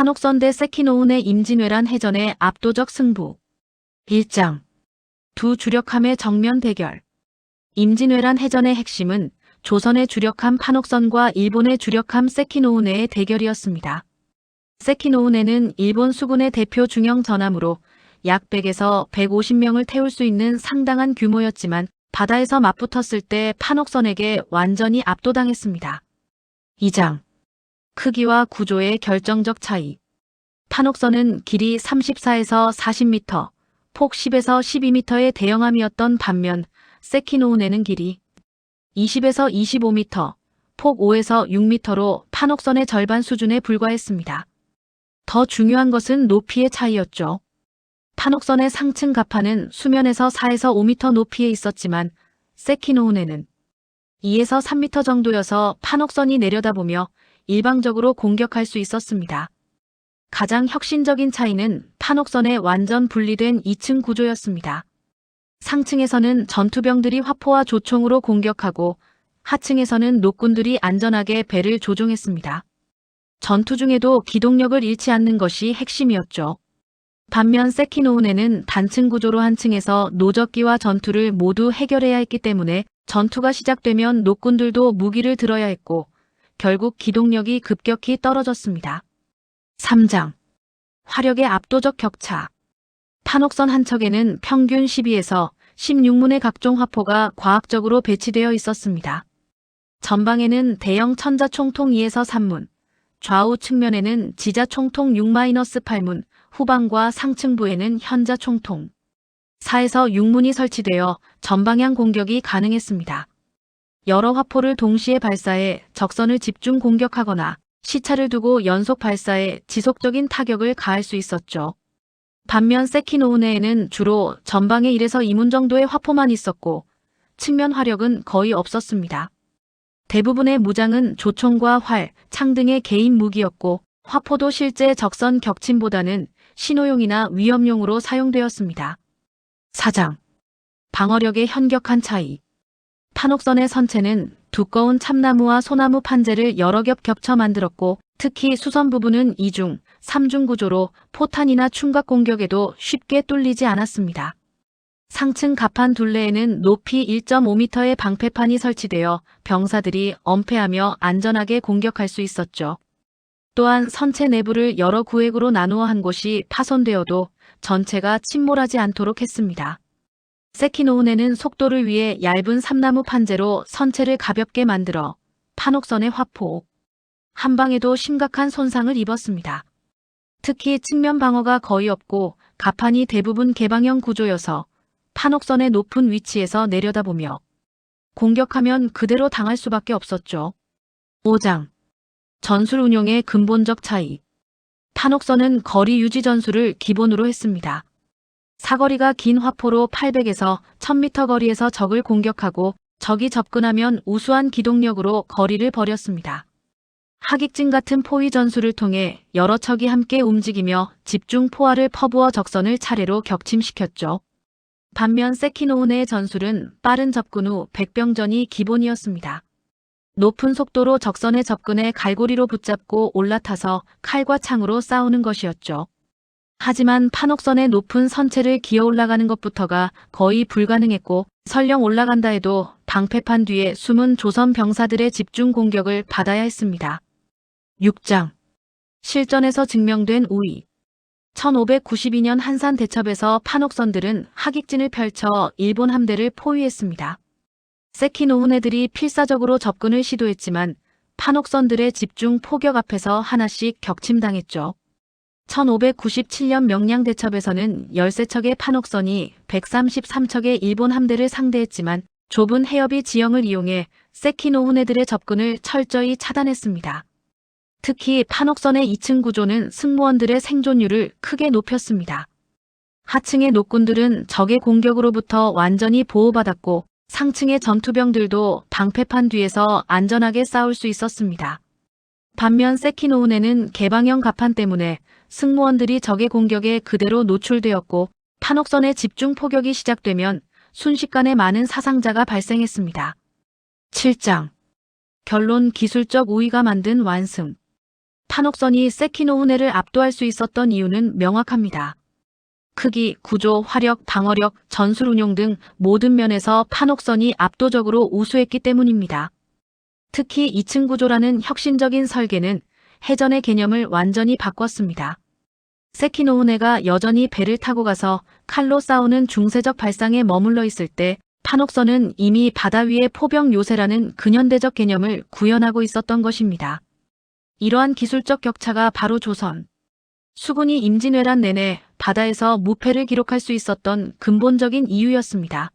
판옥선 대 세키노운의 임진왜란 해전의 압도적 승부. 1장. 두 주력함의 정면 대결. 임진왜란 해전의 핵심은 조선의 주력함 판옥선과 일본의 주력함 세키노우네의 대결이었습니다. 세키노우네는 일본 수군의 대표 중형 전함으로 약 100에서 150명을 태울 수 있는 상당한 규모였지만 바다에서 맞붙었을 때 판옥선에게 완전히 압도당했습니다. 2장. 크기와 구조의 결정적 차이. 판옥선은 길이 34에서 40m, 폭 10에서 12m의 대형함이었던 반면 세키노우네는 길이 20에서 25m, 폭 5에서 6m로 판옥선의 절반 수준에 불과했습니다. 더 중요한 것은 높이의 차이였죠. 판옥선의 상층 갑판은 수면에서 4에서 5m 높이에 있었지만 세키노우네는 2에서 3m 정도여서 판옥선이 내려다보며 일방적으로 공격할 수 있었습니다. 가장 혁신적인 차이는 판옥선의 완전 분리된 2층 구조였습니다. 상층에서는 전투병들이 화포와 조총으로 공격하고 하층에서는 노군들이 안전하게 배를 조종했습니다. 전투 중에도 기동력을 잃지 않는 것이 핵심이었죠. 반면 세키노우네는 단층 구조로 한 층에서 노적기와 전투를 모두 해결해야 했기 때문에 전투가 시작되면 노군들도 무기를 들어야 했고 결국 기동력이 급격히 떨어졌습니다. 3장. 화력의 압도적 격차. 판옥선 한 척에는 평균 12에서 16문의 각종 화포가 과학적으로 배치되어 있었습니다. 전방에는 대형 천자총통 2에서 3문, 좌우 측면에는 지자총통 6-8문, 후방과 상층부에는 현자총통 4에서 6문이 설치되어 전방향 공격이 가능했습니다. 여러 화포를 동시에 발사해 적선을 집중 공격하거나 시차를 두고 연속 발사해 지속적인 타격을 가할 수 있었죠. 반면 세키노우네에는 주로 전방에 1에서 2문 정도의 화포만 있었고 측면 화력은 거의 없었습니다. 대부분의 무장은 조총과 활, 창 등의 개인 무기였고 화포도 실제 적선 격침보다는 신호용이나 위협용으로 사용되었습니다. 4장. 방어력의 현격한 차이. 판옥선의 선체는 두꺼운 참나무와 소나무 판재를 여러 겹 겹쳐 만들었고 특히 수선 부분은 2중, 3중 구조로 포탄이나 충각 공격에도 쉽게 뚫리지 않았습니다. 상층 갑판 둘레에는 높이 1.5m의 방패판이 설치되어 병사들이 엄폐하며 안전하게 공격할 수 있었죠. 또한 선체 내부를 여러 구획으로 나누어 한 곳이 파손되어도 전체가 침몰하지 않도록 했습니다. 세키노우네는 속도를 위해 얇은 삼나무 판재로 선체를 가볍게 만들어 판옥선의 화포 한 방에도 심각한 손상을 입었습니다. 특히 측면 방어가 거의 없고 갑판이 대부분 개방형 구조여서 판옥선의 높은 위치에서 내려다보며 공격하면 그대로 당할 수밖에 없었죠. 5장. 전술 운용의 근본적 차이. 판옥선은 거리 유지 전술을 기본으로 했습니다. 사거리가 긴 화포로 800에서 1000m 거리에서 적을 공격하고 적이 접근하면 우수한 기동력으로 거리를 벌였습니다. 하객진 같은 포위 전술을 통해 여러 척이 함께 움직이며 집중 포화를 퍼부어 적선을 차례로 격침시켰죠. 반면 세키노우네의 전술은 빠른 접근 후 백병전이 기본이었습니다. 높은 속도로 적선의 접근에 갈고리로 붙잡고 올라타서 칼과 창으로 싸우는 것이었죠. 하지만 판옥선의 높은 선체를 기어 올라가는 것부터가 거의 불가능했고 설령 올라간다 해도 방패판 뒤에 숨은 조선 병사들의 집중 공격을 받아야 했습니다. 6장. 실전에서 증명된 우위. 1592년 한산 대첩에서 판옥선들은 하객진을 펼쳐 일본 함대를 포위했습니다. 세키노우네들이 필사적으로 접근을 시도했지만 판옥선들의 집중 포격 앞에서 하나씩 격침당했죠. 1597년 명량 대첩에서는 13척의 판옥선이 133척의 일본 함대를 상대했지만 좁은 해협이 지형을 이용해 세키노우네들의 접근을 철저히 차단했습니다. 특히 판옥선의 2층 구조는 승무원들의 생존율을 크게 높였습니다. 하층의 노군들은 적의 공격으로부터 완전히 보호받았고 상층의 전투병들도 방패판 뒤에서 안전하게 싸울 수 있었습니다. 반면 세키노우네는 개방형 갑판 때문에 승무원들이 적의 공격에 그대로 노출되었고 판옥선의 집중 포격이 시작되면 순식간에 많은 사상자가 발생했습니다. 7장. 결론. 기술적 우위가 만든 완승. 판옥선이 세키노우네를 압도할 수 있었던 이유는 명확합니다. 크기, 구조, 화력, 방어력, 전술 운용 등 모든 면에서 판옥선이 압도적으로 우수했기 때문입니다. 특히 2층 구조라는 혁신적인 설계는 해전의 개념을 완전히 바꿨습니다. 세키노우네가 여전히 배를 타고 가서 칼로 싸우는 중세적 발상에 머물러 있을 때 판옥선은 이미 바다 위의 포병 요새라는 근현대적 개념을 구현하고 있었던 것입니다. 이러한 기술적 격차가 바로 조선 수군이 임진왜란 내내 바다에서 무패를 기록할 수 있었던 근본적인 이유였습니다.